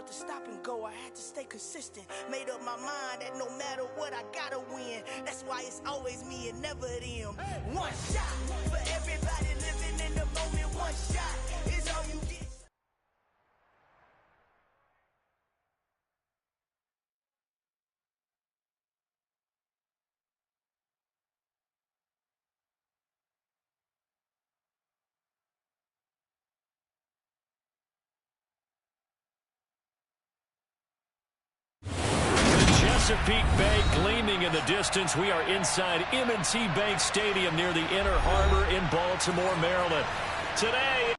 hard to stop and go. I had to stay consistent. Made up my mind that no matter what, I gotta win. That's why it's always me and never them. One shot for everybody living in the moment. One shot is all you get. Chesapeake Bay gleaming in the distance. We are inside M&T Bank Stadium near the Inner Harbor in Baltimore, Maryland. Today,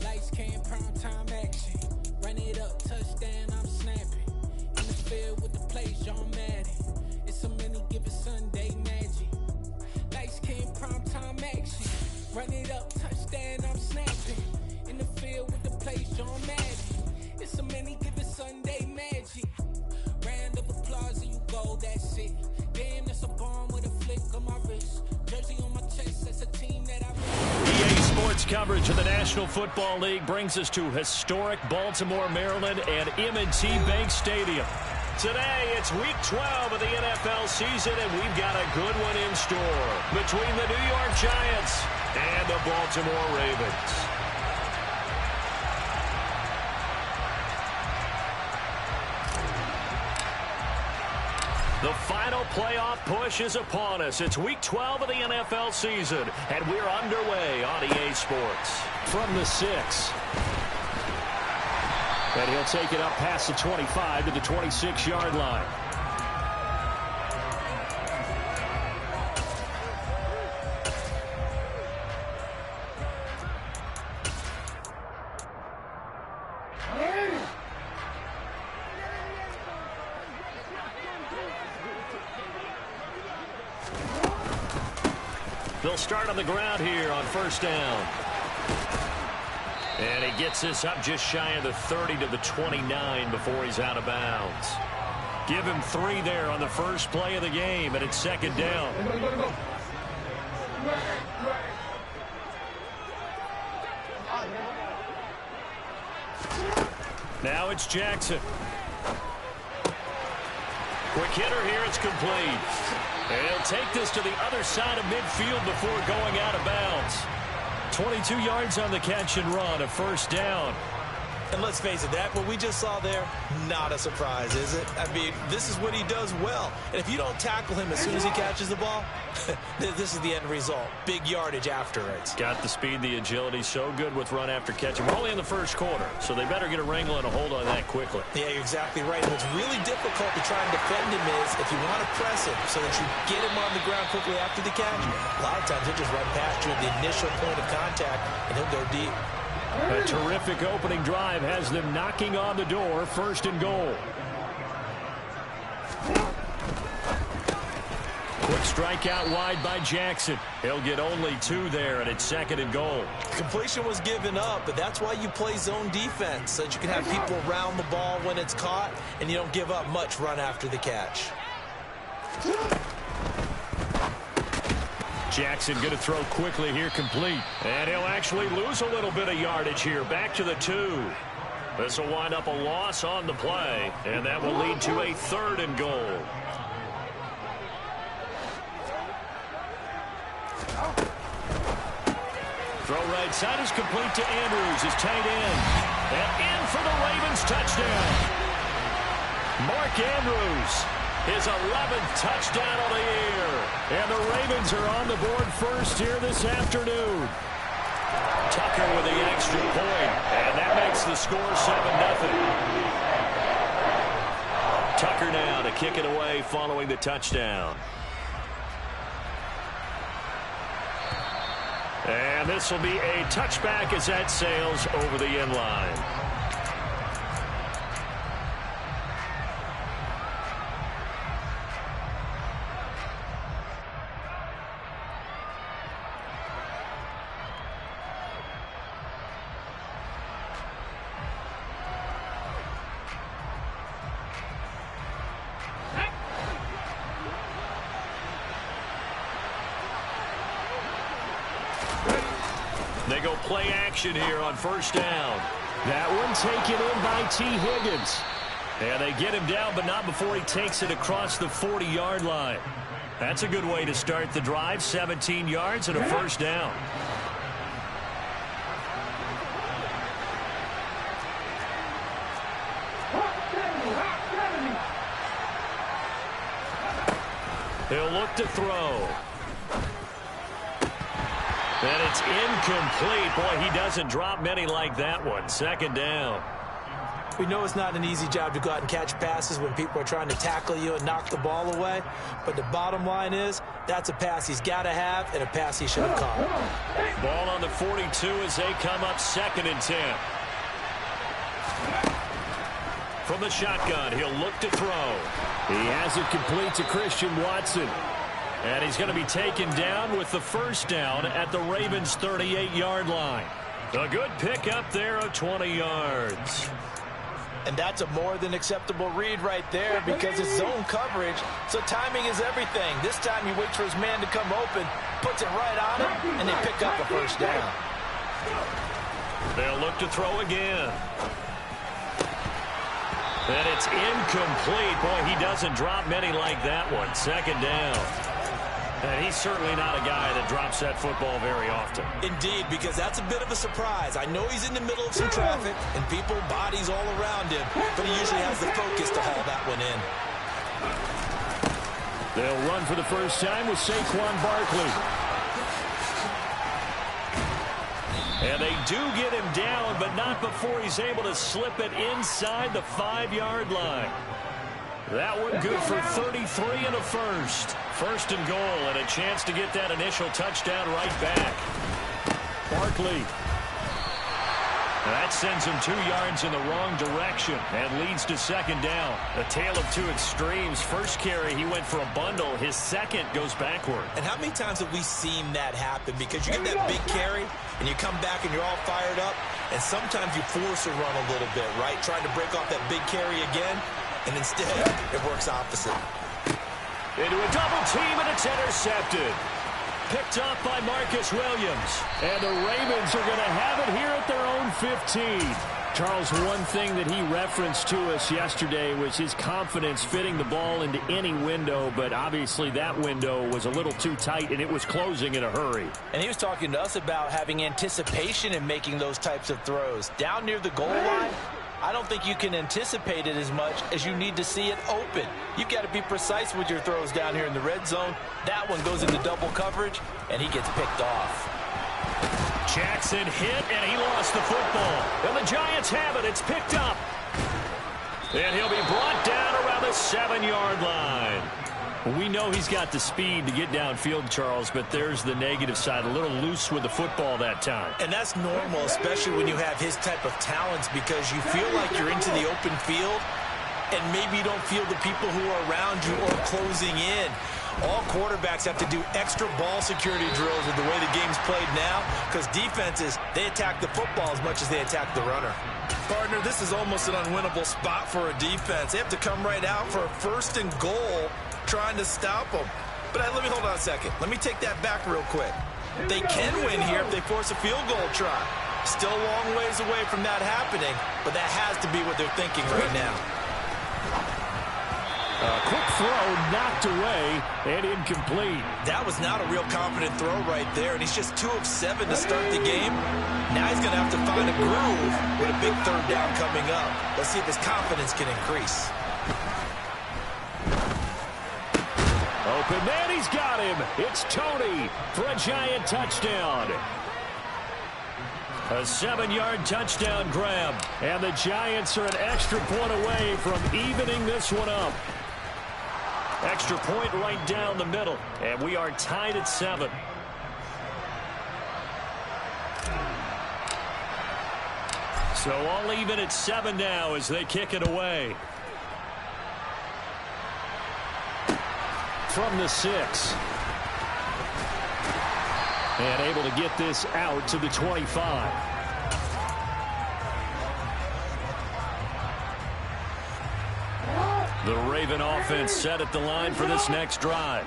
lights came, prime time action. Run it up, touchdown, I'm snapping. In the field with the place, John Madden. It's a many given Sunday magic. Lights came, prime time action. Run it up, touchdown, I'm snapping. In the field with the place, John Madden. It's a many given Sunday magic. Round of applause and you go, that's it. Damn, that's a bomb with a flick on my wrist. Jersey on my chest, that's a team that I miss. EA Sports coverage of the National Football League brings us to historic Baltimore, Maryland and M&T Bank Stadium. Today, it's week 12 of the NFL season, and we've got a good one in store between the New York Giants and the Baltimore Ravens. The final playoff push is upon us. It's week 12 of the NFL season, and we're underway on EA Sports. From the 6. And he'll take it up past the 25 to the 26-yard line. They'll start on the ground here on first down. And he gets this up just shy of the 30 to the 29 before he's out of bounds. Give him 3 there on the first play of the game, and it's second down. Now it's Jackson. Quick hitter here, it's complete. And he'll take this to the other side of midfield before going out of bounds. 22 yards on the catch and run, a first down. And let's face it, that what we just saw there, not a surprise, is it? I mean, this is what he does well. And if you don't tackle him as soon as he catches the ball, this is the end result. Big yardage after it. Got the speed, the agility, so good with run after catch. We're only in the first quarter, so they better get a wrangle and a hold on that quickly. Yeah, you're exactly right. And what's really difficult to try and defend him is if you want to press him so that you get him on the ground quickly after the catch, a lot of times he'll just run past you at the initial point of contact, and he'll go deep. A terrific opening drive has them knocking on the door, first and goal. Quick strike out wide by Jackson. He'll get only 2 there, and it's second and goal. Completion was given up, but that's why you play zone defense, so that you can have people around the ball when it's caught, and you don't give up much run after the catch. Jackson going to throw quickly here, complete. And he'll actually lose a little bit of yardage here, back to the 2. This will wind up a loss on the play, and that will lead to a third and goal. Throw right side is complete to Andrews, his tight end. And in for the Ravens touchdown. Mark Andrews, his 11th touchdown of the year. And the Ravens are on the board first here this afternoon. Tucker with the extra point, and that makes the score 7-0. Tucker now to kick it away following the touchdown. And this will be a touchback as that sails over the end line. They go play action here on first down. That one taken in by T. Higgins. And they get him down, but not before he takes it across the 40-yard line. That's a good way to start the drive. 17 yards and a first down. He'll look to throw. And it's incomplete. Boy, he doesn't drop many like that one. Second down. We know it's not an easy job to go out and catch passes when people are trying to tackle you and knock the ball away. But the bottom line is, that's a pass he's got to have and a pass he should have caught. Ball on the 42 as they come up 2nd and 10. From the shotgun, he'll look to throw. He has it complete to Christian Watson. And he's going to be taken down with the first down at the Ravens' 38-yard line. A good pickup there of 20 yards. And that's a more than acceptable read right there because it's zone coverage, so timing is everything. This time he waits for his man to come open, puts it right on him, and they pick up a first down. They'll look to throw again. And it's incomplete. Boy, he doesn't drop many like that one. Second down. And he's certainly not a guy that drops that football very often. Indeed, because that's a bit of a surprise. I know he's in the middle of some traffic and people, bodies all around him, but he usually has the focus to haul that one in. They'll run for the first time with Saquon Barkley. And they do get him down, but not before he's able to slip it inside the 5-yard line. That one good for 33 and a first. First and goal, and a chance to get that initial touchdown right back. Barkley. That sends him 2 yards in the wrong direction and leads to second down. A tale of two extremes. First carry, he went for a bundle. His second goes backward. And how many times have we seen that happen? Because you get that big carry, and you come back and you're all fired up, and sometimes you force a run a little bit, right? Trying to break off that big carry again, and instead it works opposite. Into a double team, and it's intercepted. Picked off by Marcus Williams. And the Ravens are going to have it here at their own 15. Charles, one thing that he referenced to us yesterday was his confidence fitting the ball into any window, but obviously that window was a little too tight, and it was closing in a hurry. And he was talking to us about having anticipation in making those types of throws. Down near the goal line, I don't think you can anticipate it as much as you need to see it open. You've got to be precise with your throws down here in the red zone. That one goes into double coverage, and he gets picked off. Jackson hit, and he lost the football. And the Giants have it. It's picked up. And he'll be brought down around the 7-yard line. We know he's got the speed to get downfield, Charles, but there's the negative side. A little loose with the football that time. And that's normal, especially when you have his type of talents, because you feel like you're into the open field, and maybe you don't feel the people who are around you or closing in. All quarterbacks have to do extra ball security drills with the way the game's played now, because defenses, they attack the football as much as they attack the runner. Partner, this is almost an unwinnable spot for a defense. They have to come right out for a first and goal, trying to stop them. But let me hold on a second. Let me take that back real quick. They can win here if they force a field goal try. Still a long ways away from that happening, but that has to be what they're thinking right now. A quick throw knocked away and incomplete. That was not a real confident throw right there, and he's just 2 of 7 to start the game. Now he's going to have to find a groove with a big third down coming up. Let's see if his confidence can increase. Open man, he's got him. It's Tony for a Giant touchdown. A 7-yard touchdown grab. And the Giants are an extra point away from evening this one up. Extra point right down the middle. And we are tied at 7. So all even at 7 now as they kick it away. From the 6. And able to get this out to the 25. The Raven offense set at the line for this next drive.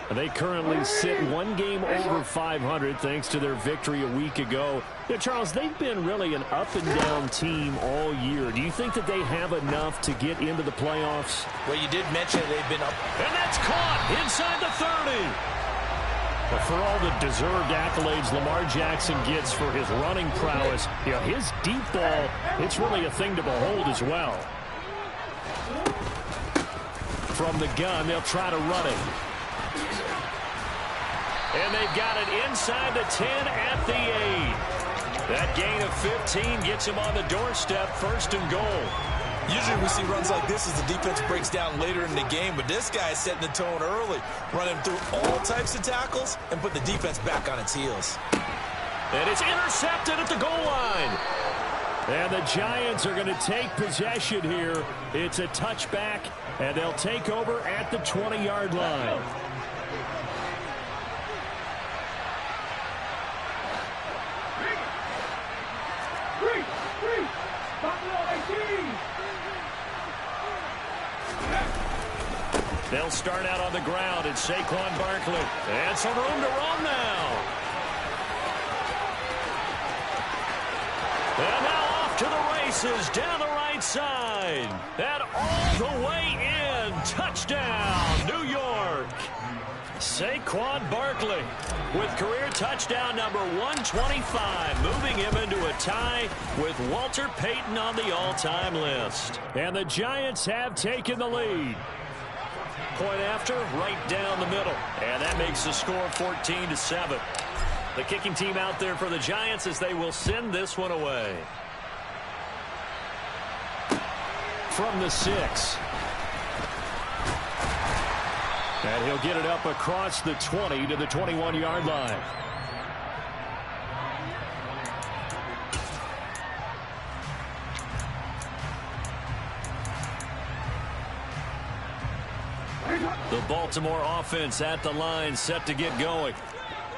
They currently sit one game over 500 thanks to their victory a week ago. Yeah, Charles, they've been really an up-and-down team all year. Do you think that they have enough to get into the playoffs? Well, you did mention they've been up. And that's caught inside the 30. But for all the deserved accolades Lamar Jackson gets for his running prowess, his deep ball, it's really a thing to behold as well. From the gun, they'll try to run it. And they've got it inside the 10 at the 8. That gain of 15 gets him on the doorstep, 1st and goal. Usually we see runs like this as the defense breaks down later in the game, but this guy is setting the tone early, running through all types of tackles and put the defense back on its heels. And it's intercepted at the goal line. And the Giants are going to take possession here. It's a touchback, and they'll take over at the 20-yard line. They'll start out on the ground. It's Saquon Barkley. And some room to roam now. And now off to the races down the right side. And all the way in. Touchdown, New York. Saquon Barkley with career touchdown number 125, moving him into a tie with Walter Payton on the all-time list. And the Giants have taken the lead. Point after, right down the middle. And that makes the score 14-7. The kicking team out there for the Giants as they will send this one away. From the 6. And he'll get it up across the 20 to the 21-yard line. The Baltimore offense at the line, set to get going.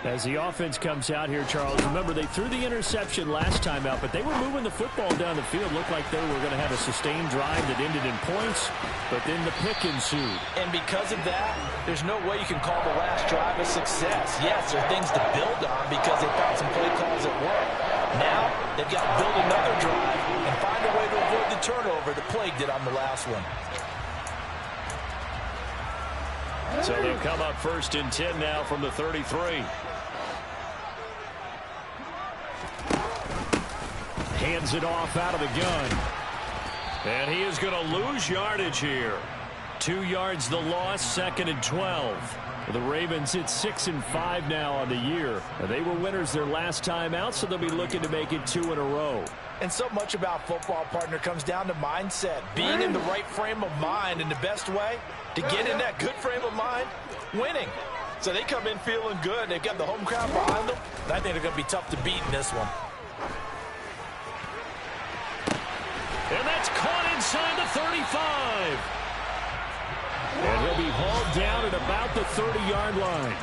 As the offense comes out here, Charles, remember they threw the interception last time out, but they were moving the football down the field. Looked like they were going to have a sustained drive that ended in points, but then the pick ensued. And because of that, there's no way you can call the last drive a success. Yes, there are things to build on because they found some play calls that work. Now, they've got to build another drive and find a way to avoid the turnover that plagued it on the last one. So they'll come up 1st and 10 now from the 33. Hands it off out of the gun. And he is going to lose yardage here. 2 yards the loss, 2nd and 12. The Ravens hit 6-5 now on the year. They were winners their last time out, so they'll be looking to make it 2 in a row. And so much about football, partner, comes down to mindset. Being in the right frame of mind, and the best way to get in that good frame of mind, winning. So they come in feeling good. They've got the home crowd behind them. And I think they're going to be tough to beat in this one. And that's caught inside the 35. And he'll be hauled down at about the 30-yard line.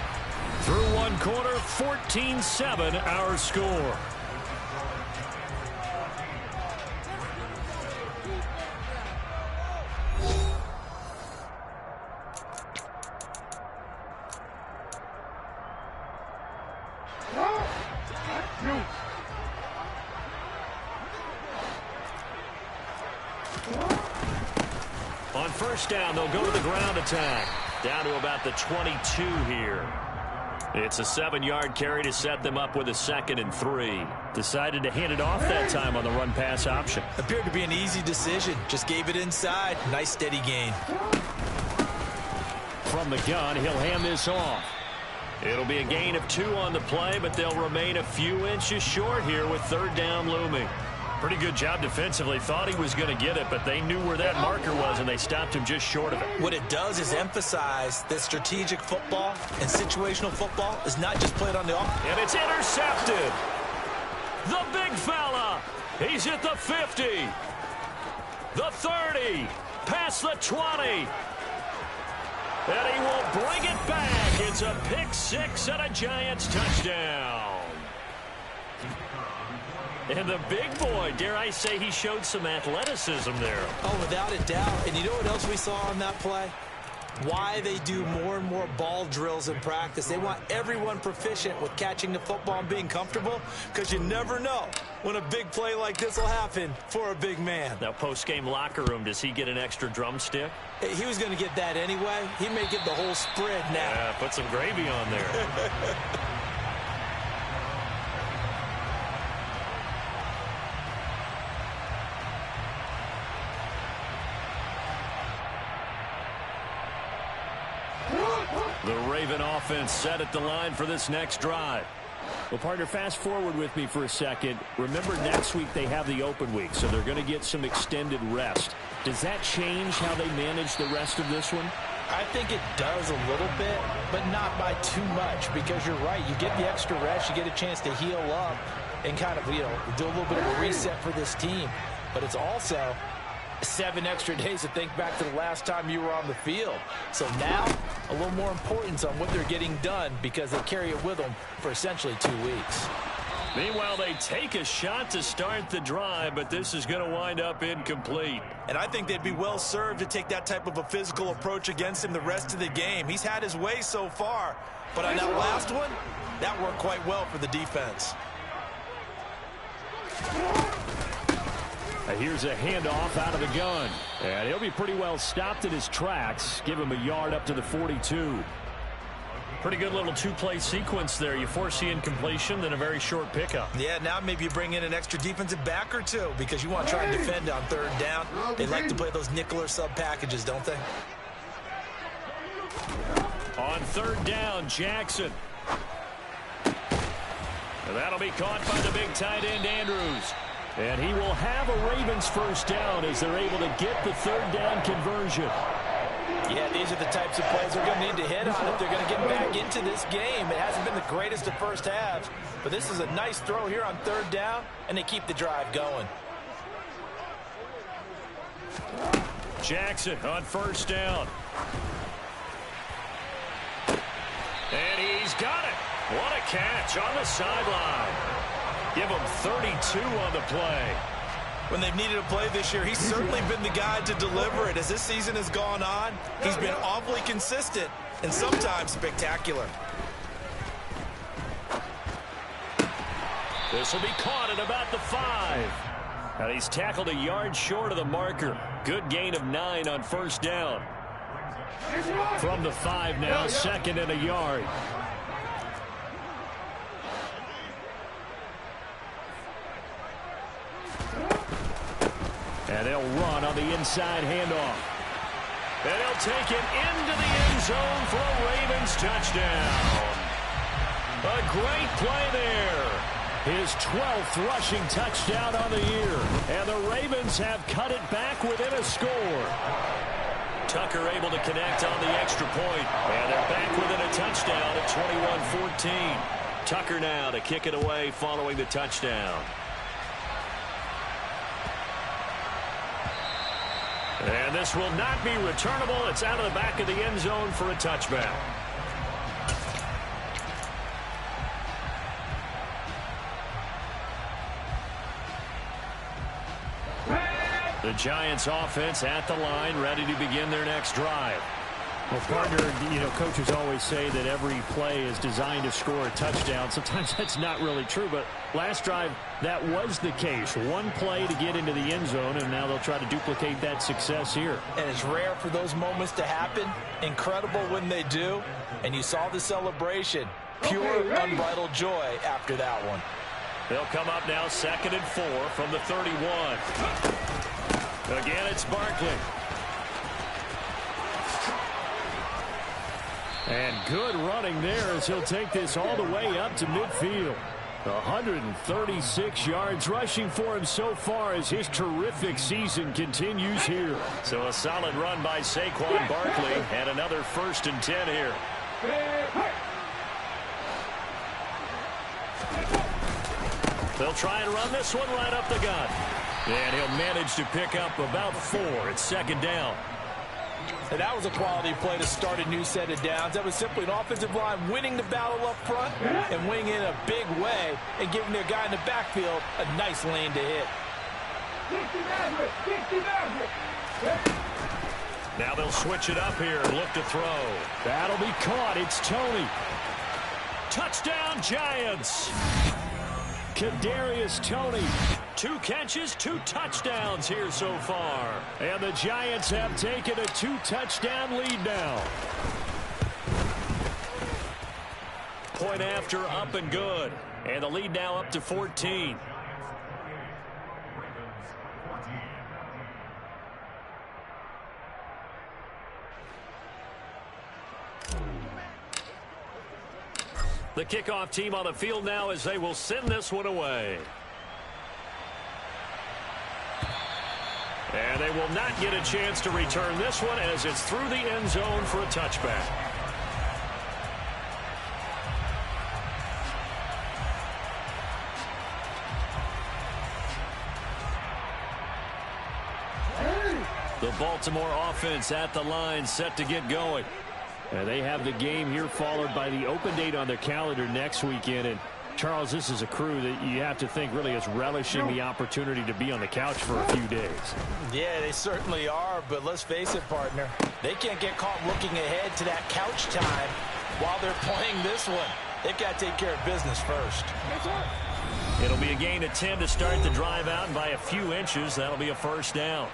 Through one quarter, 14-7 our score. On 1st down, they'll go to the ground attack. Down to about the 22 here. It's a 7-yard carry to set them up with a 2nd and 3. Decided to hand it off that time on the run-pass option. Appeared to be an easy decision. Just gave it inside. Nice steady gain. From the gun, he'll hand this off. It'll be a gain of 2 on the play, but they'll remain a few inches short here with 3rd down looming. Pretty good job defensively. Thought he was going to get it, but they knew where that marker was, and they stopped him just short of it. What it does is emphasize that strategic football and situational football is not just played on the offense. And it's intercepted. The big fella. He's at the 50. The 30. Past the 20. And he will bring it back. It's a pick 6 and a Giants touchdown. And the big boy, dare I say, he showed some athleticism there. Oh, without a doubt. And you know what else we saw on that play? why they do more and more ball drills in practice. They want everyone proficient with catching the football and being comfortable, because you never know when a big play like this will happen for a big man. Now, post-game locker room, does he get an extra drumstick? He was going to get that anyway. He may get the whole spread now. Yeah, put some gravy on there. The Raven offense set at the line for this next drive. Well, partner, fast forward with me for a second. Remember, next week they have the open week, so they're going to get some extended rest. Does that change how they manage the rest of this one? I think it does a little bit, but not by too much, because you're right. You get the extra rest, you get a chance to heal up and kind of, do a little bit of a reset for this team. But it's also 7 extra days to think back to the last time you were on the field. So now, a little more importance on what they're getting done, because they carry it with them for essentially 2 weeks. Meanwhile, they take a shot to start the drive, but this is going to wind up incomplete. And I think they'd be well served to take that type of a physical approach against him the rest of the game. He's had his way so far, but on that last one, that worked quite well for the defense. Here's a handoff out of the gun. And he'll be pretty well stopped in his tracks. Give him a yard up to the 42. Pretty good little two-play sequence there. You force the incompletion, then a very short pickup. Yeah, now maybe you bring in an extra defensive back or two, because you want to try and defend on 3rd down. They like to play those nickel or sub packages, don't they? On 3rd down, Jackson. And that'll be caught by the big tight end, Andrews. And he will have a Ravens 1st down as they're able to get the 3rd down conversion. Yeah, these are the types of plays they're going to need to hit on if they're going to get back into this game. It hasn't been the greatest of first halves, but this is a nice throw here on 3rd down, and they keep the drive going. Jackson on 1st down. And he's got it. What a catch on the sideline. Give him 32 on the play. When they've needed a play this year, he's certainly been the guy to deliver it. As this season has gone on, he's been awfully consistent and sometimes spectacular. This will be caught at about the 5. And he's tackled a yard short of the marker. Good gain of 9 on 1st down. From the 5 now, 2nd and a yard. And they'll run on the inside handoff. And he'll take it into the end zone for a Ravens touchdown. A great play there. His 12th rushing touchdown on the year. And the Ravens have cut it back within a score. Tucker able to connect on the extra point. And they're back within a touchdown at 21-14. Tucker now to kick it away following the touchdown. And this will not be returnable. It's out of the back of the end zone for a touchback. The Giants offense at the line, ready to begin their next drive. Well, partner, coaches always say that every play is designed to score a touchdown. Sometimes that's not really true, but last drive, that was the case. One play to get into the end zone, and now they'll try to duplicate that success here. And it's rare for those moments to happen. Incredible when they do. And you saw the celebration. Pure, unbridled joy after that one. They'll come up now 2nd and 4 from the 31. Again, it's Barkley. And good running there as he'll take this all the way up to midfield. 136 yards rushing for him so far as his terrific season continues here. So a solid run by Saquon Barkley and another 1st and 10 here. They'll try and run this one right up the gut. And he'll manage to pick up about 4 at 2nd down. And that was a quality play to start a new set of downs. That was simply an offensive line winning the battle up front and winning in a big way and giving their guy in the backfield a nice lane to hit. Now they'll switch it up here and look to throw. That'll be caught. It's Tony. Touchdown, Giants. Kadarius Toney. 2 catches, 2 touchdowns here so far. And the Giants have taken a 2-touchdown lead now. Point after, up and good. And the lead now up to 14. The kickoff team on the field now as they will send this one away. And they will not get a chance to return this one as it's through the end zone for a touchback. The Baltimore offense at the line, set to get going. And they have the game here followed by the open date on their calendar next weekend. And Charles, this is a crew that you have to think really is relishing the opportunity to be on the couch for a few days. Yeah, they certainly are, but let's face it, partner. They can't get caught looking ahead to that couch time while they're playing this one. They've got to take care of business first. It'll be a gain of 10 to start the drive out, and by a few inches, that'll be a first down.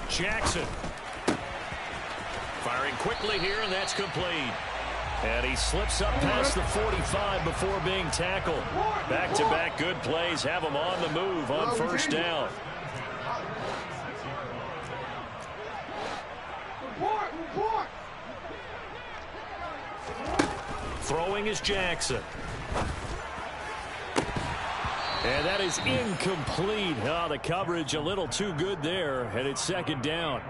Jackson. Firing quickly here, and that's complete. And he slips up past the 45 before being tackled. Back-to-back good plays have him on the move on first down. Throwing is Jackson. And that is incomplete. Oh, the coverage a little too good there, and it's second down.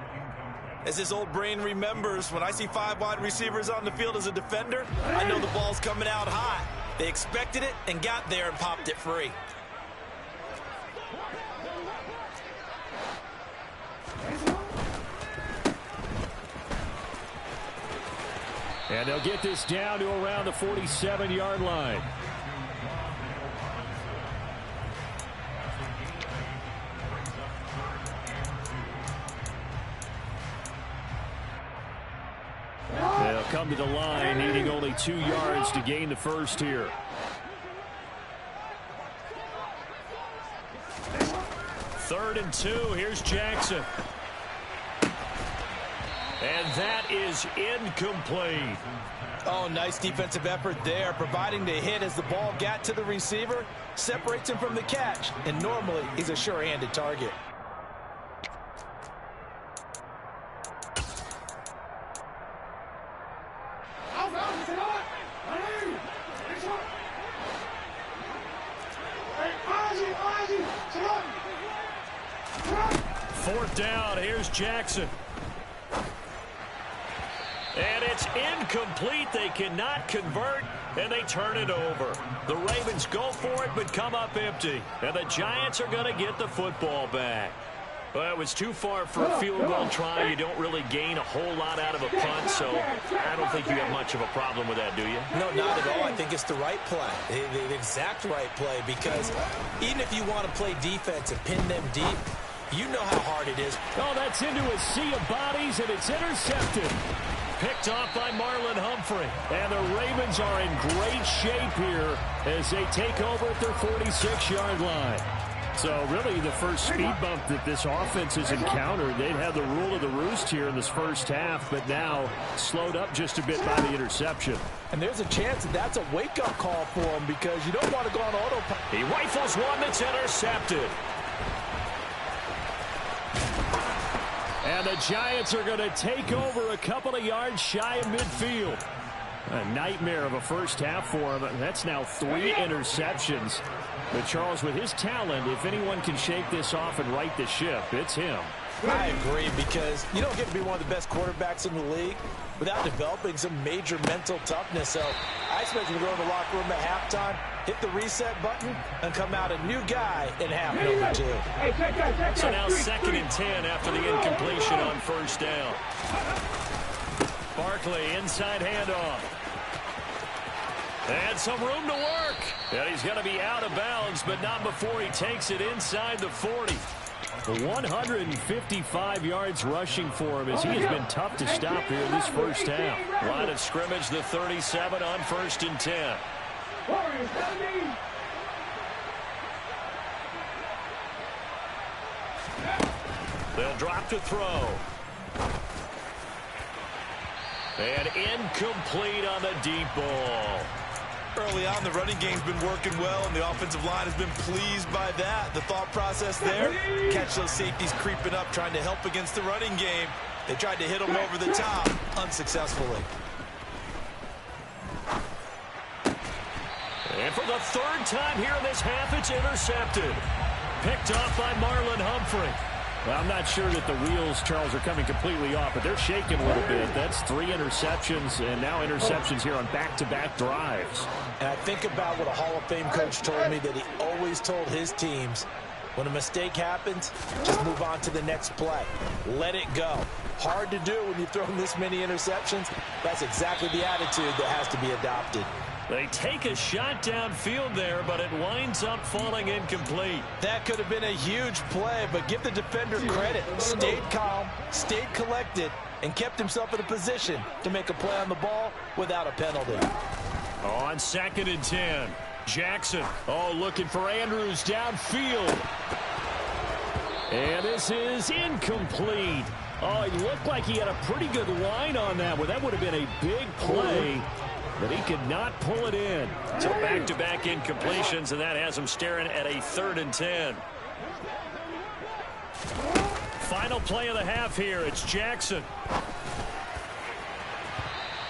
As his old brain remembers, when I see 5 wide receivers on the field as a defender, I know the ball's coming out high. They expected it and got there and popped it free. And they'll get this down to around the 47-yard line. They'll come to the line, needing only 2 yards to gain the first here. Third and 2. Here's Jackson. And that is incomplete. Oh, nice defensive effort there, providing the hit as the ball got to the receiver, separates him from the catch, and normally he's a sure-handed target. Fourth down, here's Jackson. And it's incomplete. They cannot convert, and they turn it over. The Ravens go for it, but come up empty. And the Giants are going to get the football back. Well, it was too far for a field goal try. You don't really gain a whole lot out of a punt, so I don't think you have much of a problem with that, do you? No, not at all. I think it's the right play, the exact right play, because even if you want to play defense and pin them deep, you know how hard it is. Oh, that's into a sea of bodies, and it's intercepted. Picked off by Marlon Humphrey. And the Ravens are in great shape here as they take over at their 46-yard line. So really the first speed bump that this offense has encountered. They'd had the rule of the roost here in this first half, but now slowed up just a bit by the interception. And there's a chance that that's a wake-up call for him, because you don't want to go on autopilot. He rifles one that's intercepted. And the Giants are going to take over a couple of yards shy of midfield. A nightmare of a first half for him. That's now 3 interceptions. But Charles, with his talent, if anyone can shake this off and right the ship, it's him. I agree, because you don't get to be one of the best quarterbacks in the league without developing some major mental toughness. So I expect him to go to the locker room at halftime, hit the reset button, and come out a new guy in half number 2. So now 2nd and 10 after the incompletion on first down. Barkley Barkley, inside handoff. And some room to work. And he's going to be out of bounds, but not before he takes it inside the 40. 155 yards rushing for him as he has been tough to stop here this first half. Line of scrimmage, the 37 on 1st and 10. They'll drop to throw. And incomplete on the deep ball. Early on, the running game's been working well, and the offensive line has been pleased by that. The thought process there, catch those safeties creeping up, trying to help against the running game. They tried to hit them over the top, unsuccessfully. And for the third time here in this half, it's intercepted. Picked off by Marlon Humphrey. Well, I'm not sure that the wheels, Charles, are coming completely off, but they're shaking a little bit. That's 3 interceptions, and now interceptions here on back-to-back drives. And I think about what a Hall of Fame coach told me, that he always told his teams, when a mistake happens, just move on to the next play. Let it go. Hard to do when you've thrown this many interceptions. That's exactly the attitude that has to be adopted. They take a shot downfield there, but it winds up falling incomplete. That could have been a huge play, but give the defender credit. Stayed calm, stayed collected, and kept himself in a position to make a play on the ball without a penalty. On 2nd and 10, Jackson, looking for Andrews downfield. And this is incomplete. It looked like he had a pretty good line on that one. That would have been a big play. But he could not pull it in. So back-to-back incompletions, and that has him staring at a 3rd and 10. Final play of the half here. It's Jackson.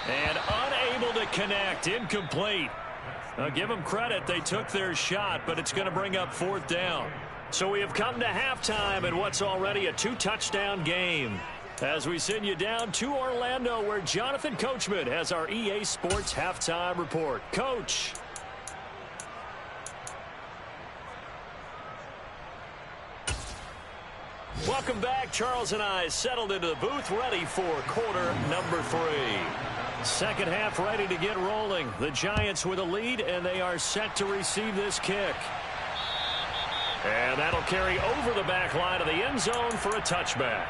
And unable to connect. Incomplete. I'll give them credit. They took their shot, but it's going to bring up 4th down. So we have come to halftime in what's already a 2-touchdown game, as we send you down to Orlando, where Jonathan Coachman has our EA Sports Halftime Report. Coach. Welcome back. Charles and I settled into the booth, ready for quarter number 3. Second half ready to get rolling. The Giants with a lead, and they are set to receive this kick. And that'll carry over the back line of the end zone for a touchback.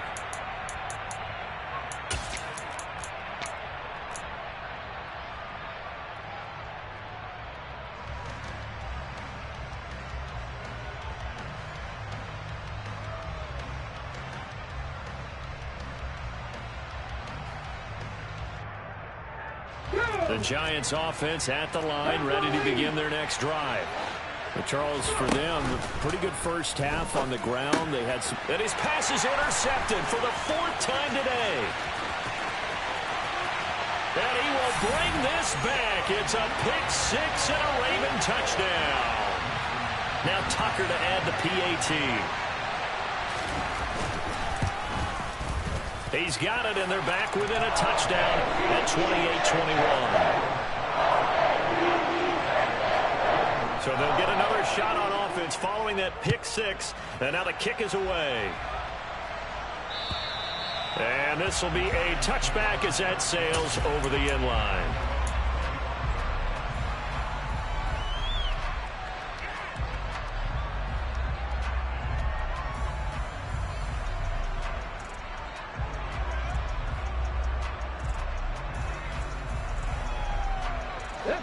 The Giants offense at the line, ready to begin their next drive. But Charles, for them, pretty good first half on the ground. They had some... And his pass is intercepted for the 4th time today. And he will bring this back. It's a pick 6 and a Raven touchdown. Now Tucker to add the PAT. He's got it, and they're back within a touchdown at 28-21. So they'll get another shot on offense following that pick 6, and now the kick is away. And this will be a touchback as that sails over the end line.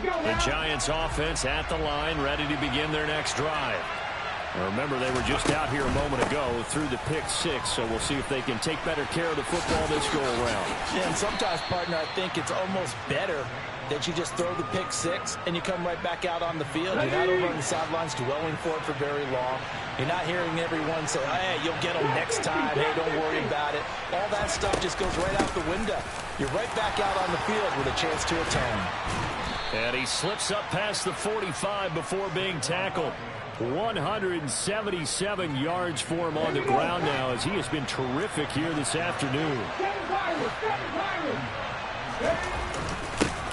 The Giants offense at the line, ready to begin their next drive. Now remember, they were just out here a moment ago through the pick 6, so we'll see if they can take better care of the football this go-around. Yeah, and sometimes, partner, I think it's almost better that you just throw the pick 6 and you come right back out on the field. You're not over on the sidelines dwelling for it for very long. You're not hearing everyone say, hey, you'll get them next time. Hey, don't worry about it. All that stuff just goes right out the window. You're right back out on the field with a chance to atone. And he slips up past the 45 before being tackled. 177 yards for him on the ground now, as he has been terrific here this afternoon.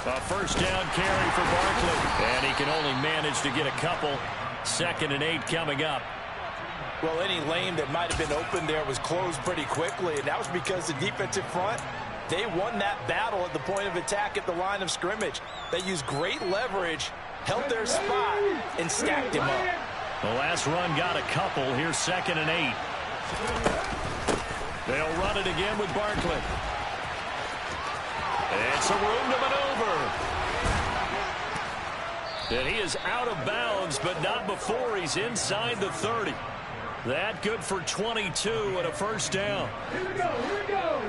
A first down carry for Barkley. And he can only manage to get a couple. 2nd and 8 coming up. Well, any lane that might have been open there was closed pretty quickly, and that was because the defensive front They won that battle at the point of attack at the line of scrimmage. They used great leverage, held their spot, and stacked him up. The last run got a couple. Here's 2nd and 8. They'll run it again with Barkley. It's a room to maneuver. And he is out of bounds, but not before he's inside the 30. That good for 22 and a first down. Here we go, here we go.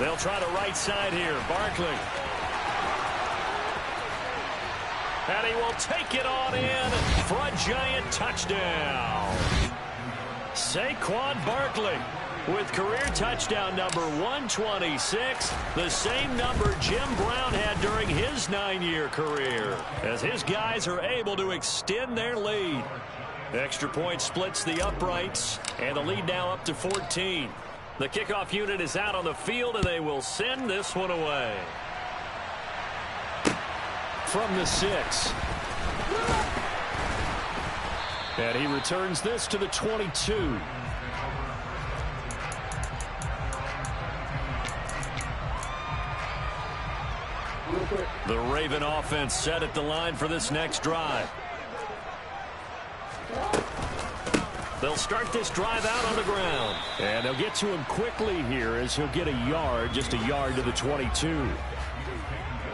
They'll try the right side here. Barkley. And he will take it on in for a giant touchdown. Saquon Barkley with career touchdown number 126, the same number Jim Brown had during his 9-year career, as his guys are able to extend their lead. Extra point splits the uprights, and the lead now up to 14. The kickoff unit is out on the field, and they will send this one away. From the 6. And he returns this to the 22. The Raven offense set at the line for this next drive. They'll start this drive out on the ground. And they'll get to him quickly here as he'll get a yard, just a yard to the 22.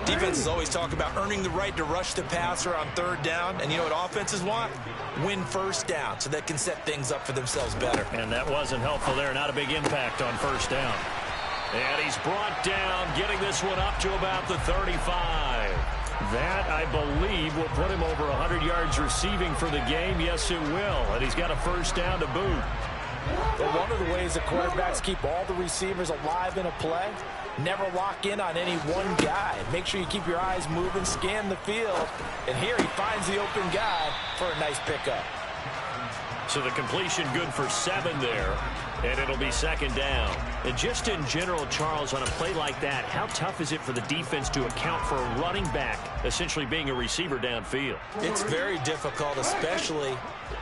Defenses always talk about earning the right to rush the passer on 3rd down. And you know what offenses want? Win 1st down so they can set things up for themselves better. And that wasn't helpful there. Not a big impact on 1st down. And he's brought down, getting this one up to about the 35. That, I believe, will put him over 100 yards receiving for the game. Yes, it will. And he's got a 1st down to boot. Well, one of the ways that quarterbacks keep all the receivers alive in a play, never lock in on any one guy. Make sure you keep your eyes moving, scan the field. And here he finds the open guy for a nice pickup. So the completion good for 7 there. And it'll be 2nd down. And just in general, Charles, on a play like that, how tough is it for the defense to account for a running back essentially being a receiver downfield? It's very difficult, especially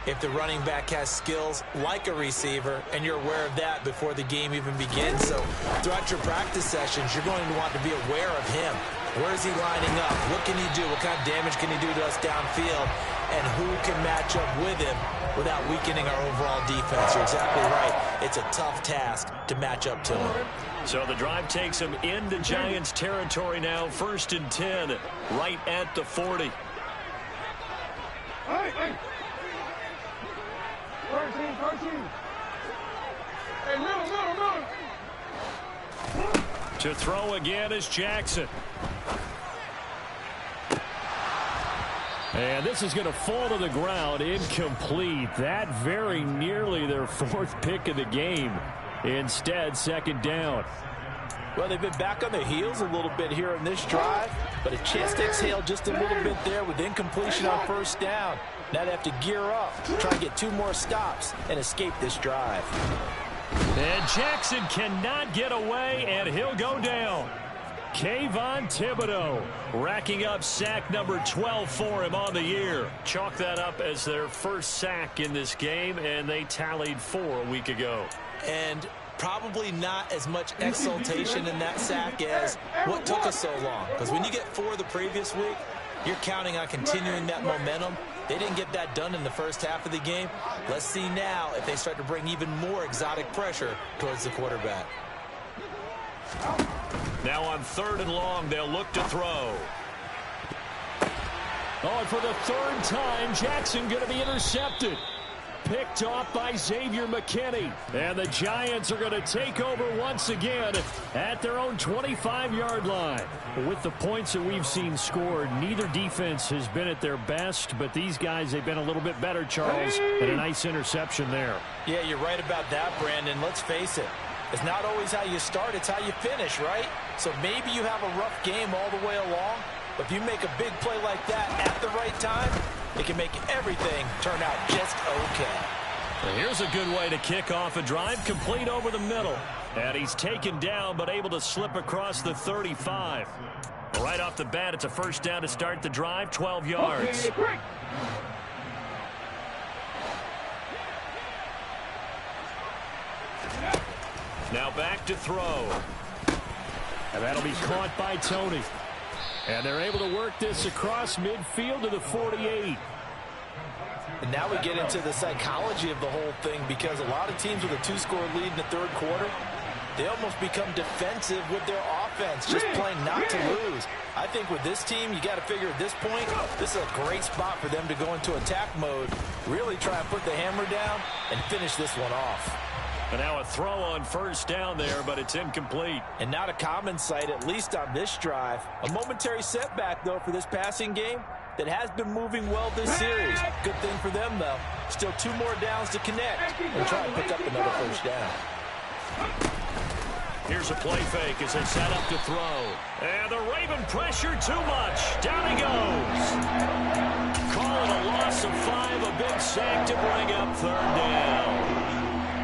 if the running back has skills like a receiver, and you're aware of that before the game even begins. So throughout your practice sessions, you're going to want to be aware of him. Where is he lining up? What can he do? What kind of damage can he do to us downfield? And who can match up with him without weakening our overall defense? You're exactly right. It's a tough task to match up to him. So the drive takes him into Giants territory now. 1st and 10, right at the 40. Hey, hey. 13. Hey, middle. To throw again is Jackson. And this is going to fall to the ground, incomplete. That very nearly their 4th pick of the game. Instead, 2nd down. Well, they've been back on their heels a little bit here in this drive, but a chance to exhale just a little bit there with incompletion on 1st down. Now they have to gear up, try and get 2 more stops and escape this drive. And Jackson cannot get away, and he'll go down. Kayvon Thibodeau racking up sack number 12 for him on the year. Chalk that up as their 1st sack in this game, and they tallied 4 a week ago. And probably not as much exultation in that sack as what took us so long. Because when you get 4 the previous week, you're counting on continuing that momentum. They didn't get that done in the first half of the game. Let's see now if they start to bring even more exotic pressure towards the quarterback. Now on 3rd and long, they'll look to throw. Oh, and for the 3rd time, Jackson going to be intercepted. Picked off by Xavier McKinney. And the Giants are going to take over once again at their own 25-yard line. With the points that we've seen scored, neither defense has been at their best, but these guys, they've been a little bit better, Charles, and a nice interception there. Yeah, you're right about that, Brandon. Let's face it. It's not always how you start, it's how you finish, right? So maybe you have a rough game all the way along, but if you make a big play like that at the right time, it can make everything turn out just okay. Well, here's a good way to kick off a drive, complete over the middle. And he's taken down, but able to slip across the 35. Right off the bat, it's a 1st down to start the drive, 12 yards. Now back to throw. And that'll be caught by Tony. And they're able to work this across midfield to the 48. And now we get into the psychology of the whole thing, because a lot of teams with a 2-score lead in the third quarter, they almost become defensive with their offense, just playing not to lose. I think with this team, you got to figure at this point, this is a great spot for them to go into attack mode, really try and put the hammer down and finish this one off. And now a throw on first down there, but it's incomplete. And not a common sight, at least on this drive. A momentary setback, though, for this passing game that has been moving well this series. Good thing for them, though. Still 2 more downs to connect and try and pick up another first down. Here's a play fake as they set up to throw. And the Raven pressure too much. Down he goes. Calling a loss of 5, a big sack to bring up third down.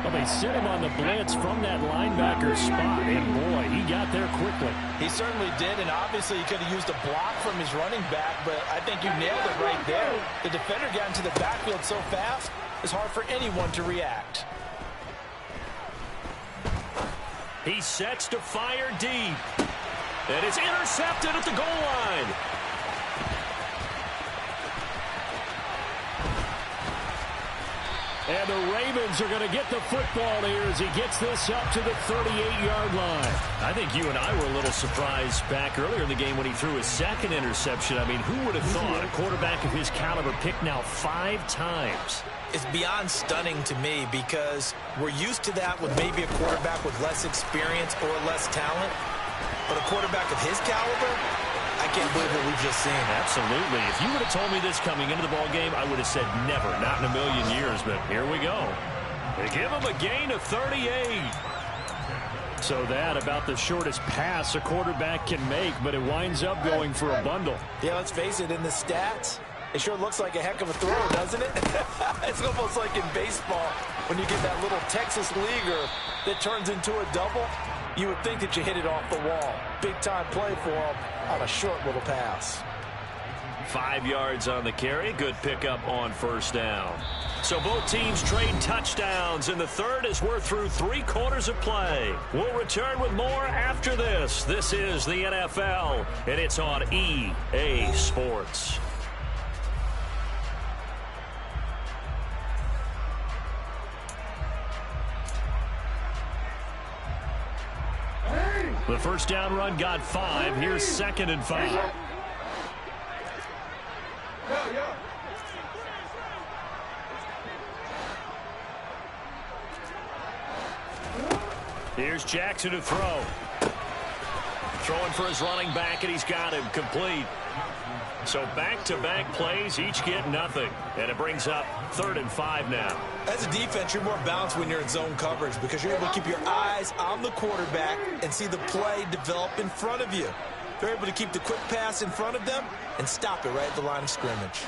Well, they sent him on the blitz from that linebacker spot, and boy, he got there quickly. He certainly did, and obviously he could have used a block from his running back, but I think you nailed it right there. The defender got into the backfield so fast, it's hard for anyone to react. He sets to fire deep. And it's intercepted at the goal line. And the Ravens are going to get the football here as he gets this up to the 38-yard line. I think you and I were a little surprised back earlier in the game when he threw his second interception. I mean, who would have thought a quarterback of his caliber picked now 5 times? It's beyond stunning to me, because we're used to that with maybe a quarterback with less experience or less talent. But a quarterback of his caliber, I can't believe what we've just seen. Absolutely. If you would have told me this coming into the ball game, I would have said never, not in a million years. But here we go. They give him a gain of 38. So that about the shortest pass a quarterback can make, but it winds up going for a bundle. Yeah, let's face it, in the stats, it sure looks like a heck of a throw, doesn't it? It's almost like in baseball when you get that little Texas leaguer that turns into a double. You would think that you hit it off the wall. Big-time play for him on a short little pass. 5 yards on the carry. Good pickup on first down. So both teams trade touchdowns in the third as we're through 3 quarters of play. We'll return with more after this. This is the NFL, and it's on EA Sports. The first down run got 5. Here's 2nd and 5. Here's Jackson to throw. Throwing for his running back, and he's got him complete. So back-to-back plays, each get nothing. And it brings up 3rd and 5 now. As a defense, you're more balanced when you're in zone coverage, because you're able to keep your eyes on the quarterback and see the play develop in front of you. They're able to keep the quick pass in front of them and stop it right at the line of scrimmage.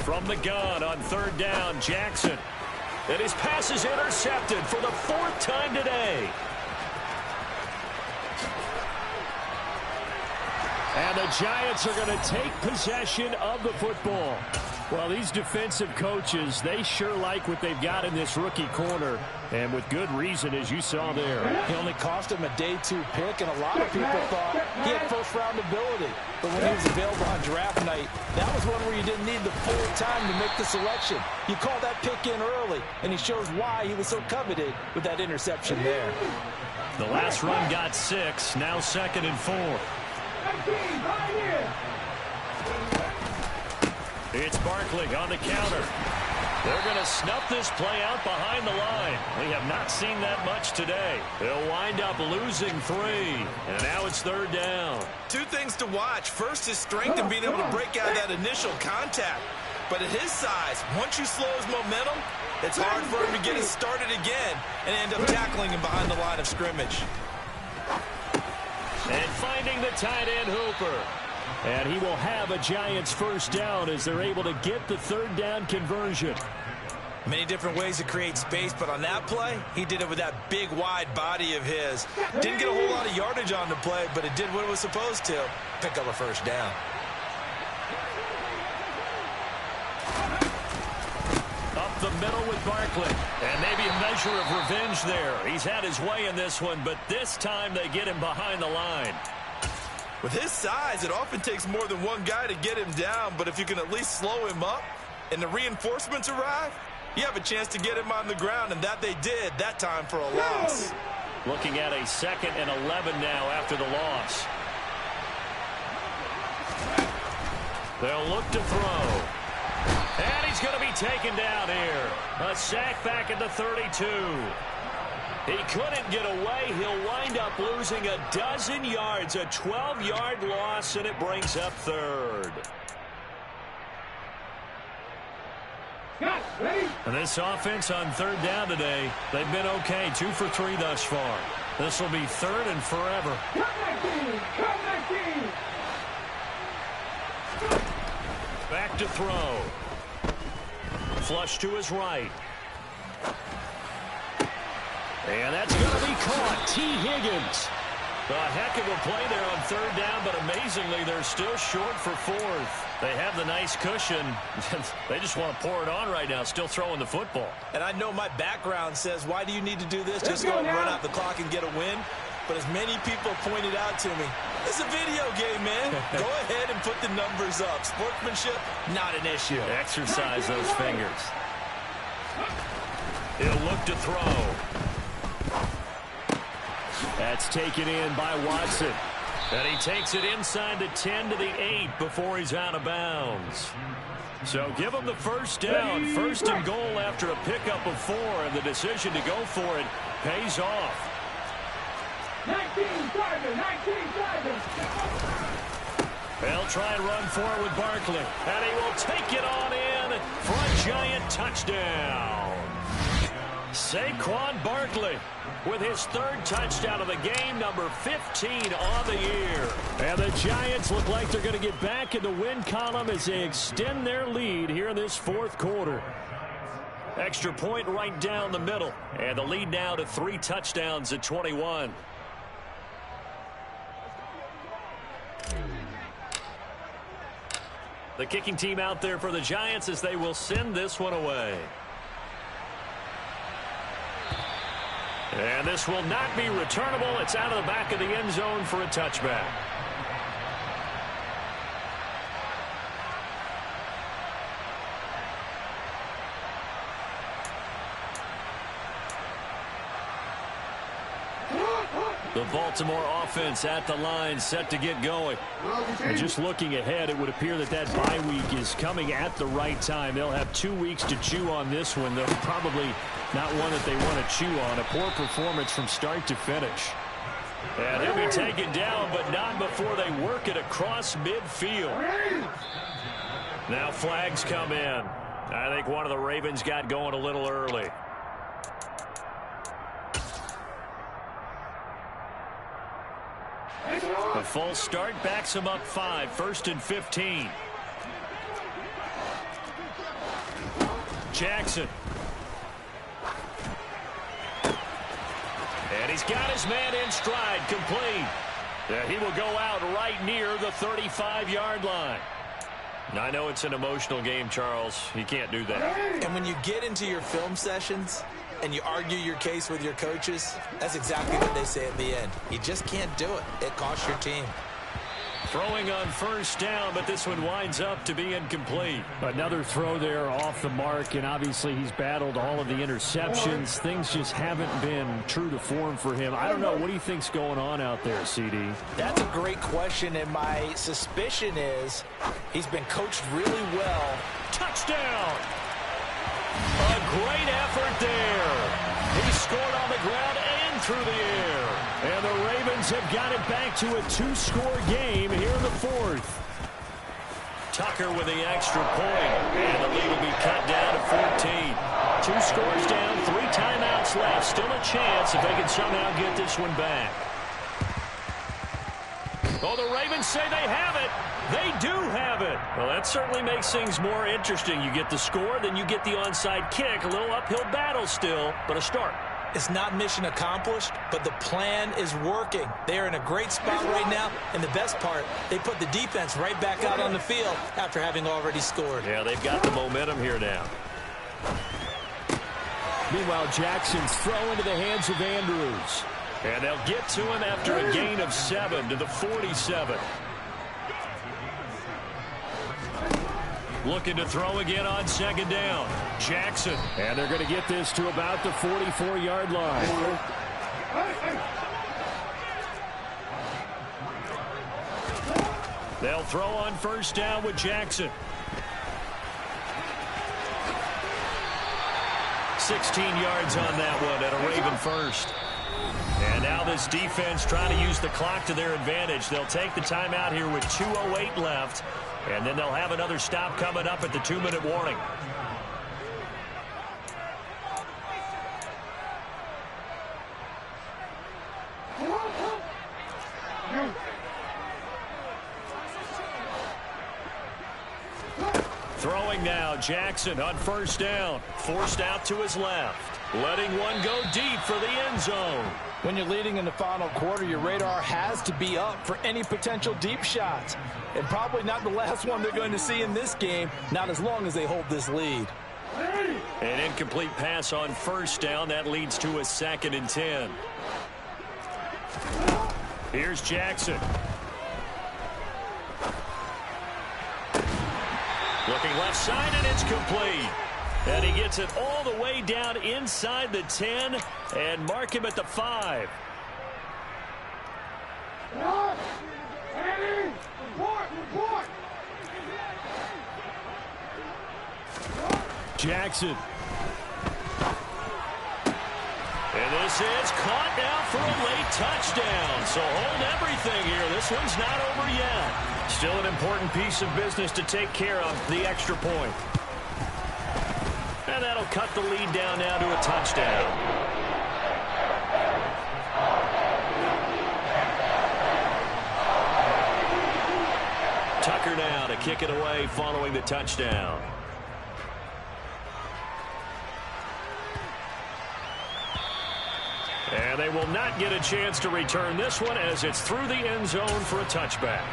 From the gun on 3rd down, Jackson. And his pass is intercepted for the 4th time today. And the Giants are going to take possession of the football. Well, these defensive coaches, they sure like what they've got in this rookie corner. And with good reason, as you saw there. He only cost him a day 2 pick, and a lot of people thought he had first-round ability. But when he was available on draft night, that was one where you didn't need the full time to make the selection. You call that pick in early, and he shows why he was so coveted with that interception there. The last run got 6, now 2nd and 4. It's Barkley on the counter. They're going to snuff this play out behind the line. We have not seen that much today. They'll wind up losing 3. And now it's 3rd down. 2 things to watch. First, his strength and being able to break out of that initial contact. But at his size, once you slow his momentum, it's hard for him to get it started again and end up tackling him behind the line of scrimmage. And finding the tight end Hooper. And he will have a Giants first down as they're able to get the 3rd down conversion. Many different ways to create space, but on that play, he did it with that big, wide body of his. Didn't get a whole lot of yardage on the play, but it did what it was supposed to. Pick up a first down. Up the middle with Barkley. And maybe a measure of revenge there. He's had his way in this one, but this time they get him behind the line. With his size, it often takes more than one guy to get him down, but if you can at least slow him up and the reinforcements arrive, you have a chance to get him on the ground, and that they did that time for a loss. Looking at a 2nd and 11 now after the loss. They'll look to throw. And he's going to be taken down here. A sack back at the 32. He couldn't get away. He'll wind up losing a dozen yards. A 12-yard loss, and it brings up 3rd. And this offense on 3rd down today, they've been okay. 2 for 3 thus far. This will be 3rd and forever. Come back in! Come back in! Back to throw. Flush to his right. And that's going to be caught. T. Higgins. A heck of a play there on 3rd down, but amazingly, they're still short for 4th. They have the nice cushion. They just want to pour it on right now, still throwing the football. And I know my background says, why do you need to do this? Just go and run out the clock and get a win. But as many people pointed out to me, it's a video game, man. Go ahead and put the numbers up. Sportsmanship, not an issue. Exercise those fingers. He'll look to throw. That's taken in by Watson. And he takes it inside the 10 to the 8 before he's out of bounds. So give him the 1st down. 1st and goal after a pickup of 4, and the decision to go for it pays off. 19 driving, 19 driving. They'll try and run forward with Barkley. And he will take it on in for a giant touchdown. Saquon Barkley with his 3rd touchdown of the game, number 15 on the year. And the Giants look like they're going to get back in the win column as they extend their lead here in this 4th quarter. Extra point right down the middle. And the lead now to 3 touchdowns at 21. The kicking team out there for the Giants as they will send this one away. And this will not be returnable. It's out of the back of the end zone for a touchback. The Baltimore offense at the line, set to get going. And just looking ahead, it would appear that that bye week is coming at the right time. They'll have 2 weeks to chew on this one, though probably not one that they want to chew on. A poor performance from start to finish. And he'll be taken down, but not before they work it across midfield. Now flags come in. I think one of the Ravens got going a little early. A full start backs him up 5, 1st and 15. Jackson. And he's got his man in stride, complete. He will go out right near the 35-yard line. I know it's an emotional game, Charles. You can't do that. And when you get into your film sessions and you argue your case with your coaches, that's exactly what they say at the end. You just can't do it. It costs your team. Throwing on 1st down, but this one winds up to be incomplete. Another throw there off the mark, and obviously he's battled all of the interceptions. Things just haven't been true to form for him. I don't know. What do you think's going on out there, CD? That's a great question, and my suspicion is he's been coached really well. Touchdown! A great effort there. He scored on the ground and through the air. And the Ravens have got it back to a 2-score game here in the 4th. Tucker with the extra point. And the lead will be cut down to 14. 2 scores down, 3 timeouts left. Still a chance if they can somehow get this one back. Oh, the Ravens say they have it. They do have it. Well, that certainly makes things more interesting. You get the score, then you get the onside kick. A little uphill battle still, but a start. It's not mission accomplished, but the plan is working. They are in a great spot right now, and the best part, they put the defense right back out on the field after having already scored. Yeah, they've got the momentum here now. Meanwhile, Jackson's throw into the hands of Andrews. And they'll get to him after a gain of 7 to the 47. Looking to throw again on second down. Jackson. And they're going to get this to about the 44-yard line. They'll throw on first down with Jackson. 16 yards on that one at a Raven first. And now this defense trying to use the clock to their advantage. They'll take the timeout here with 2:08 left. And then they'll have another stop coming up at the 2-minute warning. Throwing now, Jackson on first down. Forced out to his left. Letting one go deep for the end zone. When you're leading in the final quarter, your radar has to be up for any potential deep shots. And probably not the last one they're going to see in this game, not as long as they hold this lead. An incomplete pass on first down. That leads to a 2nd and 10. Here's Jackson. Looking left side, and it's complete. And he gets it all the way down inside the 10 and mark him at the 5. Jackson. And this is caught now for a late touchdown. So hold everything here. This one's not over yet. Still an important piece of business to take care of, the extra point. And that'll cut the lead down now to a touchdown. Tucker now to kick it away following the touchdown. And they will not get a chance to return this one as it's through the end zone for a touchback.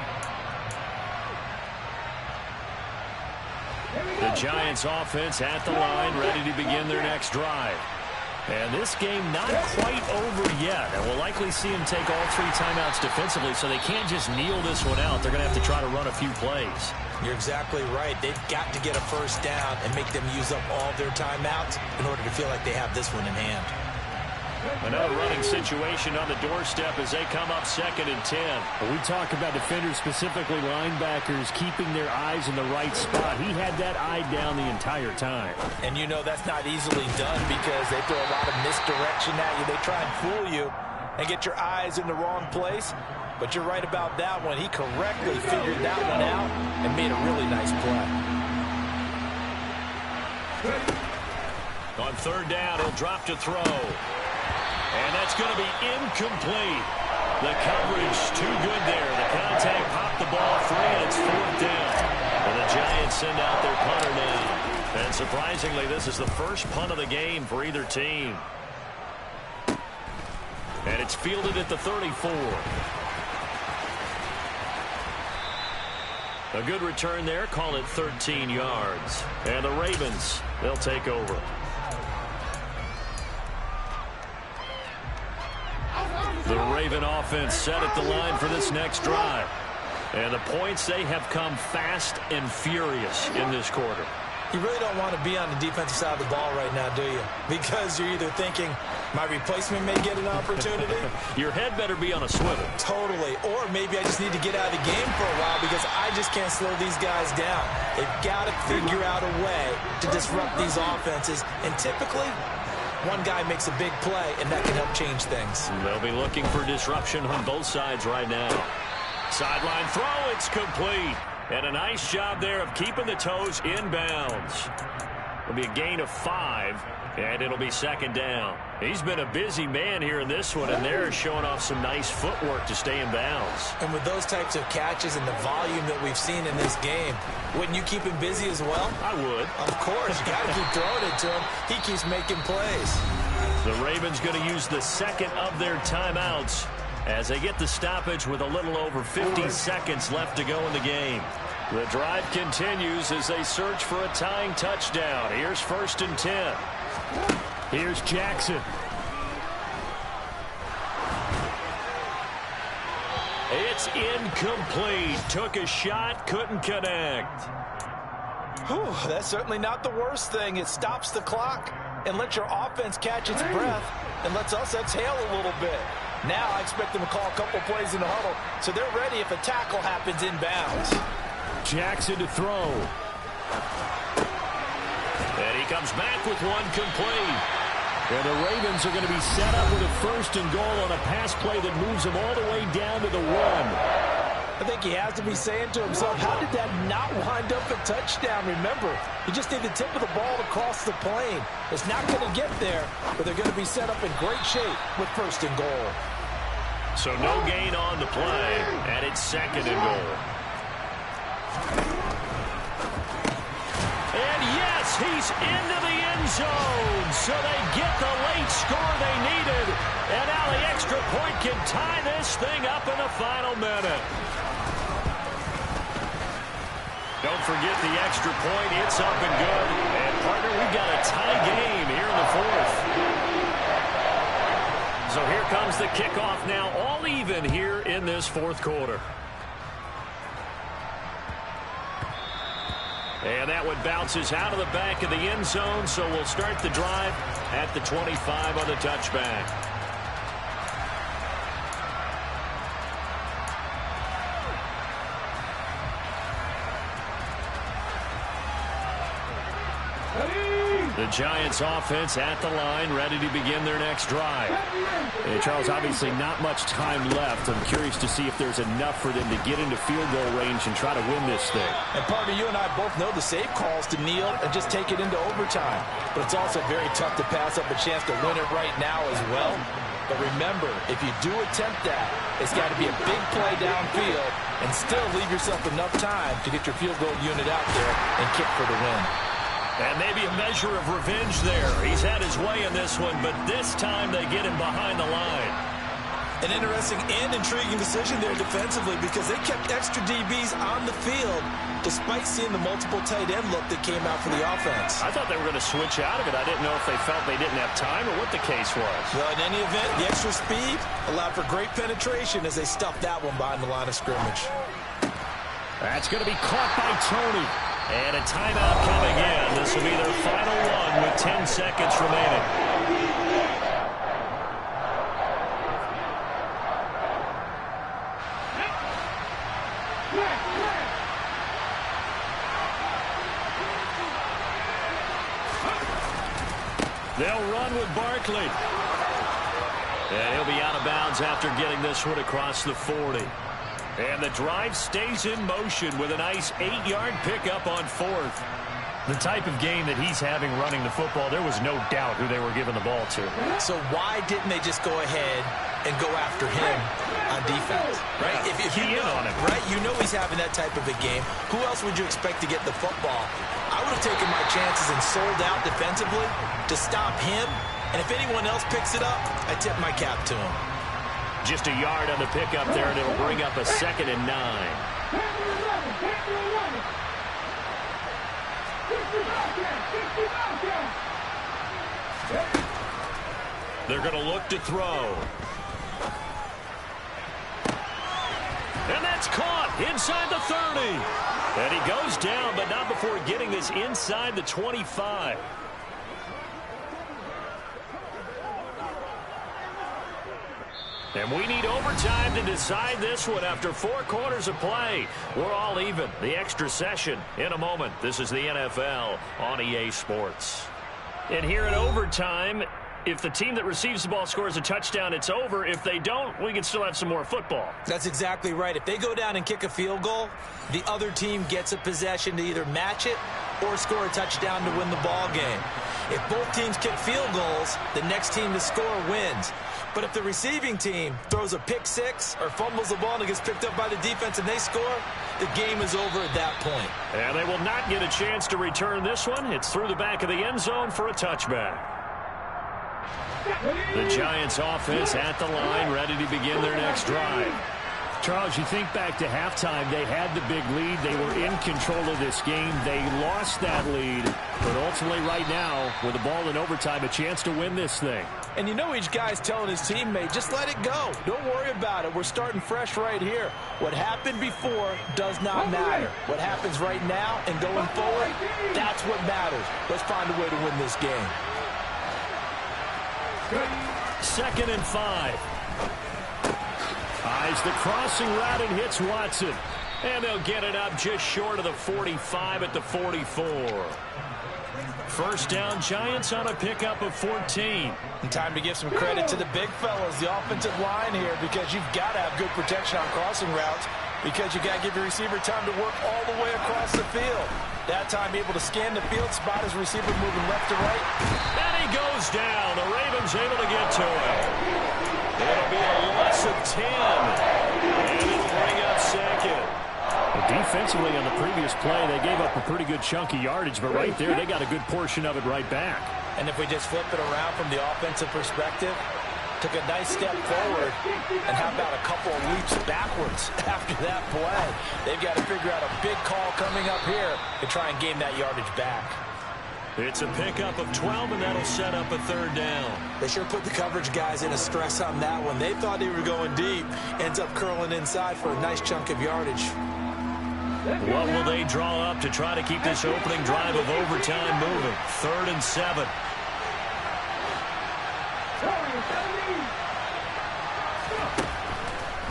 The Giants offense at the line, ready to begin their next drive. And this game not quite over yet. And we'll likely see them take all 3 timeouts defensively, so they can't just kneel this one out. They're going to have to try to run a few plays. You're exactly right. They've got to get a first down and make them use up all their timeouts in order to feel like they have this one in hand. Another running situation on the doorstep as they come up 2nd and 10. When we talk about defenders, specifically linebackers, keeping their eyes in the right spot. He had that eye down the entire time. And you know that's not easily done because they throw a lot of misdirection at you. They try and fool you and get your eyes in the wrong place. But you're right about that one. He correctly figured that one out and made a really nice play. On 3rd down, he'll drop to throw. And that's going to be incomplete. The coverage too good there. The contact popped the ball free, and it's 4th down. And the Giants send out their punter now. And surprisingly, this is the first punt of the game for either team. And it's fielded at the 34. A good return there. Call it 13 yards. And the Ravens, they'll take over. The Raven offense set at the line for this next drive. And the points, they have come fast and furious in this quarter. You really don't want to be on the defensive side of the ball right now, do you? Because you're either thinking, my replacement may get an opportunity. Your head better be on a swivel. Totally. Or maybe I just need to get out of the game for a while because I just can't slow these guys down. They've got to figure out a way to disrupt these offenses. And typically, one guy makes a big play, and that can help change things. They'll be looking for disruption on both sides right now. Sideline throw, it's complete. And a nice job there of keeping the toes inbounds. It'll be a gain of 5, and it'll be 2nd down. He's been a busy man here in this one, and they're showing off some nice footwork to stay in bounds. And with those types of catches and the volume that we've seen in this game, wouldn't you keep him busy as well? I would. Of course. You got to keep throwing it to him. He keeps making plays. The Ravens going to use the 2nd of their timeouts as they get the stoppage with a little over 50 seconds left to go in the game. The drive continues as they search for a tying touchdown. Here's 1st and 10. Here's Jackson. It's incomplete. Took a shot, couldn't connect. Whew, that's certainly not the worst thing. It stops the clock and lets your offense catch its breath and lets us exhale a little bit. Now I expect them to call a couple plays in the huddle so they're ready if a tackle happens inbounds. Jackson to throw. And he comes back with one complete. And the Ravens are going to be set up with a 1st and goal on a pass play that moves them all the way down to the 1. I think he has to be saying to himself, how did that not wind up a touchdown? Remember, you just need the tip of the ball to cross the plane. It's not going to get there, but they're going to be set up in great shape with 1st and goal. So no gain on the play, and it's 2nd and goal. And yes, he's into the end zone. So they get the late score they needed. And now the extra point can tie this thing up in the final minute. Don't forget the extra point. It's up and good. And, partner, we've got a tie game here in the 4th. So here comes the kickoff now, all even here in this 4th quarter. And that one bounces out of the back of the end zone, so we'll start the drive at the 25 on the touchback. The Giants offense at the line, ready to begin their next drive. And Charles, obviously not much time left. I'm curious to see if there's enough for them to get into field goal range and try to win this thing. And partner, you and I both know the safe calls to kneel and just take it into overtime. But it's also very tough to pass up a chance to win it right now as well. But remember, if you do attempt that, it's got to be a big play downfield and still leave yourself enough time to get your field goal unit out there and kick for the win. And maybe a measure of revenge there. He's had his way in this one, but this time they get him behind the line. An interesting and intriguing decision there defensively because they kept extra DBs on the field despite seeing the multiple tight end look that came out for the offense. I thought they were going to switch out of it. I didn't know if they felt they didn't have time or what the case was. Well, in any event, the extra speed allowed for great penetration as they stuffed that one behind the line of scrimmage. That's going to be caught by Tony. And a timeout coming in. This will be their final one with 10 seconds remaining. They'll run with Barkley. And he'll be out of bounds after getting this one across the 40. And the drive stays in motion with a nice 8-yard pickup on 4th. The type of game that he's having running the football, there was no doubt who they were giving the ball to. So why didn't they just go ahead and go after him on defense? Right? Yeah, if you know, on him. right? You know he's having that type of a game. Who else would you expect to get the football? I would have taken my chances and sold out defensively to stop him. And if anyone else picks it up, I tip my cap to him. Just a yard on the pickup there, and it'll bring up a 2nd and 9. They're going to look to throw. And that's caught inside the 30. And he goes down, but not before getting this inside the 25. And we need overtime to decide this one after 4 quarters of play. We're all even. The extra session in a moment. This is the NFL on EA Sports. And here in overtime, if the team that receives the ball scores a touchdown, it's over. If they don't, we can still have some more football. That's exactly right. If they go down and kick a field goal, the other team gets a possession to either match it or score a touchdown to win the ball game. If both teams kick field goals, the next team to score wins. But if the receiving team throws a pick six or fumbles the ball and it gets picked up by the defense and they score, the game is over at that point. And they will not get a chance to return this one. It's through the back of the end zone for a touchback. The Giants offense at the line, ready to begin their next drive. Charles, you think back to halftime, they had the big lead. They were in control of this game. They lost that lead. But ultimately right now, with the ball in overtime, a chance to win this thing. And you know each guy's telling his teammate, just let it go. Don't worry about it. We're starting fresh right here. What happened before does not matter. What happens right now and going forward, that's what matters. Let's find a way to win this game. 2nd and 5. Eyes the crossing route and hits Watson. And they'll get it up just short of the 45 at the 44. First down, Giants on a pickup of 14. And time to give some credit to the big fellas, the offensive line here, because you've got to have good protection on crossing routes, because you've got to give your receiver time to work all the way across the field. That time able to scan the field, spot his receiver moving left to right. And he goes down. The Ravens able to get to it. It'll be a loss of 10. And it'll bring up 2nd. Defensively on the previous play, they gave up a pretty good chunk of yardage, but right there, they got a good portion of it right back. And if we just flip it around from the offensive perspective, took a nice step forward, and how about a couple of leaps backwards after that play? They've got to figure out a big call coming up here to try and gain that yardage back. It's a pickup of 12, and that'll set up a 3rd down. They sure put the coverage guys in a stress on that one. They thought they were going deep. Ends up curling inside for a nice chunk of yardage. What will they draw up to try to keep this opening drive of overtime moving? 3rd and 7.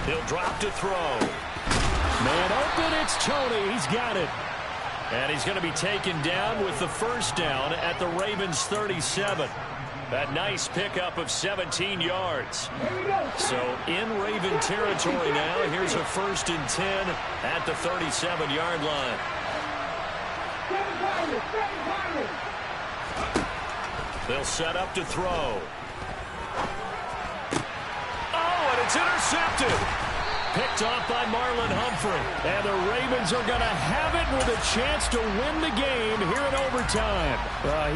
He'll drop to throw. Man open, it's Tony. He's got it. And he's going to be taken down with the first down at the Ravens' 37. That nice pickup of 17 yards. So in Raven territory now, here's a 1st and 10 at the 37-yard line. They'll set up to throw. Oh, and it's intercepted. Picked off by Marlon Humphrey. And the Ravens are going to have it with a chance to win the game here in overtime.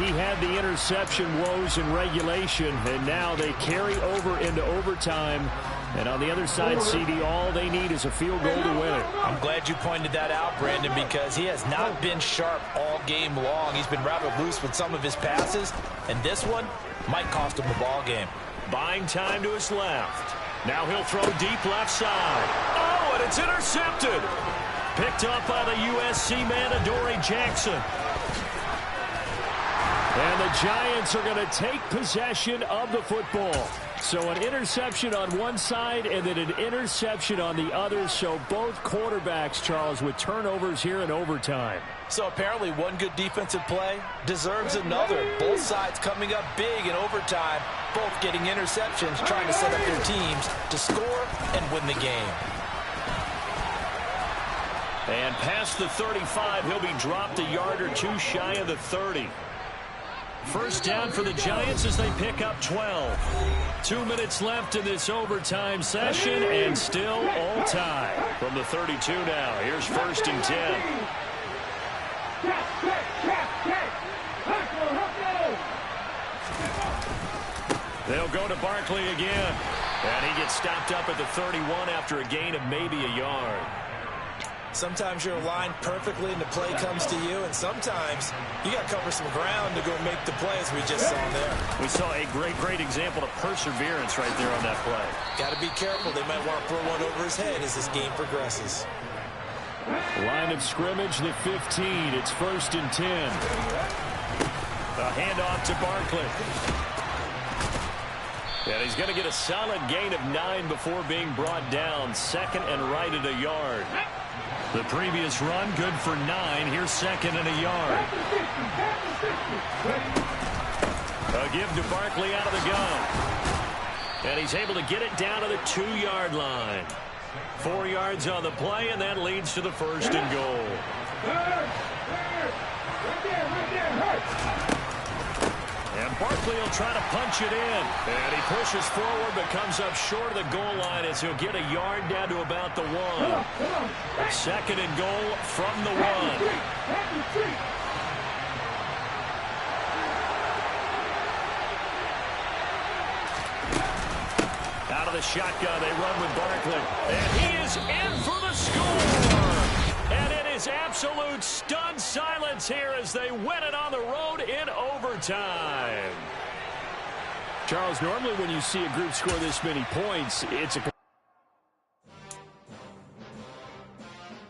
He had the interception woes in regulation, and now they carry over into overtime. And on the other side, CD, all they need is a field goal to win it. I'm glad you pointed that out, Brandon, because he has not been sharp all game long. He's been rather loose with some of his passes, and this one might cost him the ball game. Buying time to his left. Now he'll throw deep left side. Oh, and it's intercepted. Picked up by the USC man, Adoree Jackson. And the Giants are going to take possession of the football. So an interception on one side and then an interception on the other. So both quarterbacks, Charles, with turnovers here in overtime. So apparently one good defensive play deserves another. Both sides coming up big in overtime, both getting interceptions, trying to set up their teams to score and win the game. And past the 35, he'll be dropped a yard or two shy of the 30. First down for the Giants as they pick up 12. 2 minutes left in this overtime session, and still all tie. From the 32 now, here's 1st and 10. They'll go to Barkley again. And he gets stopped up at the 31 after a gain of maybe a yard. Sometimes you're aligned perfectly and the play comes to you, and sometimes you got to cover some ground to go make the play, as we just saw there. We saw a great example of perseverance right there on that play. Got to be careful. They might want to throw one over his head as this game progresses. Line of scrimmage, the 15. It's 1st and 10. A handoff to Barkley. And he's going to get a solid gain of 9 before being brought down. 2nd and right at a yard. The previous run, good for 9. Here's 2nd and a yard. A give to Barkley out of the gun. And he's able to get it down to the 2-yard line. 4 yards on the play, and that leads to the 1st and goal. And Barkley will try to punch it in. And he pushes forward but comes up short of the goal line as he'll get a yard down to about the 1. 2nd and goal from the 1. Out of of the shotgun. They run with Barkley. And he is in for the score. And it is absolute stunned silence here as they win it on the road in overtime. Charles, normally when you see a group score this many points, it's a